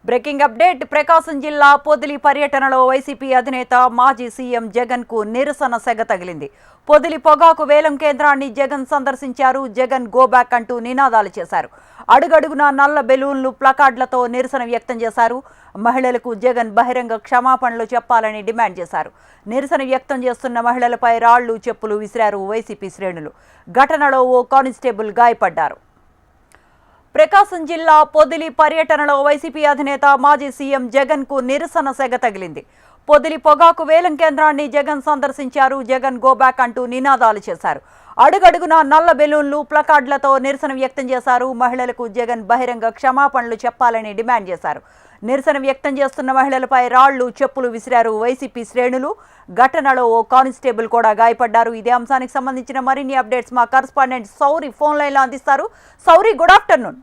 Breaking update. ప్రకాశం జిల్లా పొదిలి పర్యటనలో YCP అధినేత మాజీ సీఎం జగన్ కు నిరసన సెగ తగిలింది. పొదిలి పొగాకు వేలం కేంద్రాన్ని జగన్ సందర్శించారు. జగన్ గో బ్యాక్ అంటూ నినాదాలు చేశారు. అడుగడుగున నల్ల బెలూన్లు, ప్లకార్డులతో నిరసన వ్యక్తం చేశారు. మహిళలకు జగన్ బహిరంగ క్షమాపణలు చెప్పాలని డిమాండ్ చేశారు. నిరసన వ్యక్తం చేస్తున్న మహిళలపై రాళ్లు, చెప్పులు విసిరారు వైసీపీ శ్రేణులు. ఘటనలో ఓ కానిస్టేబుల్ గాయపడ్డారు. ప్రకాశం జిల్లా పొదిలి పర్యటనలో వైసీపీ అధినేత మాజీ సీఎం జగన్ కు నిరసన సెగ తగిలింది. పొదిలి పొగాకు వేలం కేంద్రాన్ని జగన్ సందర్శించారు. జగన్ గో బ్యాక్ అంటూ నినాదాలు చేశారు. అడుగడుగున నల్ల బెలూన్లు, ప్లకార్డులతో నిరసన వ్యక్తం చేశారు. మహిళలకు జగన్ బహిరంగ క్షమాపణలు చెప్పాలని డిమాండ్ చేశారు. నిరసన వ్యక్తం చేస్తున్న మహిళలపై రాళ్లు, చెప్పులు విసిరారు వైసీపీ శ్రేణులు. ఘటనలో ఓ కానిస్టేబుల్ కూడా గాయపడ్డారు. ఇదే అంశానికి సంబంధించిన మరిన్ని అప్డేట్స్ మా కరస్పాండెంట్ సౌరి ఫోన్ లైన్లో అందిస్తారు. సౌరి, గుడ్ ఆఫ్టర్నూన్.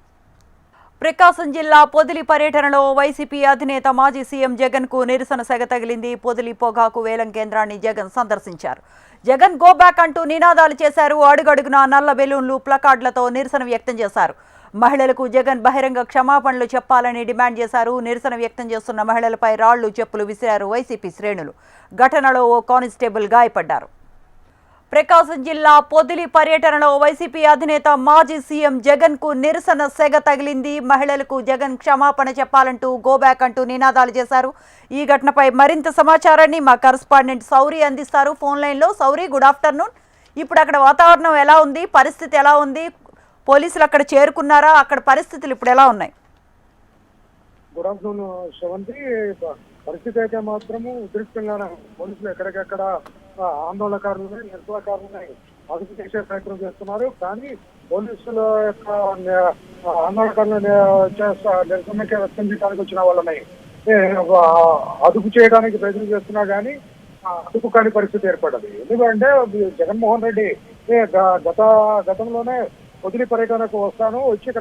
ప్రకాశం జిల్లా పొదిలి పర్యటనలో వైసీపీ అధినేత మాజీ సీఎం జగన్ కు నిరసన సెగ తగిలింది. పొదిలి పొగాకు వేలం కేంద్రాన్ని జగన్ సందర్శించారు. జగన్ గో బ్యాక్ అంటూ నినాదాలు చేశారు. అడుగడుగున నల్ల బెలూన్లు, ప్లకార్డులతో నిరసన వ్యక్తం చేశారు. మహిళలకు జగన్ బహిరంగ క్షమాపణలు చెప్పాలని డిమాండ్ చేశారు. నిరసన వ్యక్తం చేస్తున్న మహిళలపై రాళ్లు, చెప్పులు విసిరారు వైసీపీ శ్రేణులు. ఘటనలో ఓ కానిస్టేబుల్ గాయపడ్డారు. ప్రకాశం జిల్లా పొదిలి పర్యటనలో వైసీపీ అధినేత మాజీ సీఎం జగన్ కు నిరసన సెగ తగిలింది. మహిళలకు జగన్ క్షమాపణ చెప్పాలంటూ గో బ్యాక్ అంటూ నినాదాలు చేశారు. ఈ ఘటనపై మరింత సమాచారాన్ని మా కరస్పాండెంట్ సౌరి అందిస్తారు ఫోన్ లైన్లో. సౌరి, గుడ్ ఆఫ్టర్నూన్. ఇప్పుడు అక్కడ వాతావరణం ఎలా ఉంది? పరిస్థితి ఎలా ఉంది? పోలీసులు అక్కడ చేరుకున్నారా? అక్కడ పరిస్థితులు ఇప్పుడు ఎలా ఉన్నాయి? Good afternoon Sravanthi. పరిస్థితి అయితే మాత్రము ఉద్రిక్తంగానే పోలీసులు ఎక్కడికక్కడ ఆందోళనకారులని, నిరసనకారులని అదుపు చేసే ప్రయత్నం చేస్తున్నారు. కానీ పోలీసుల యొక్క ఆందోళనకారులను నిరసనకి వ్యక్తం చేయడానికి వచ్చిన వాళ్ళని అదుపు చేయడానికి ప్రయత్నం చేస్తున్నా కానీ అదుపు కాని పరిస్థితి ఏర్పడ్డది. ఎందుకంటే జగన్మోహన్ రెడ్డి గతంలోనే పొదిలి పర్యటనకు వచ్చి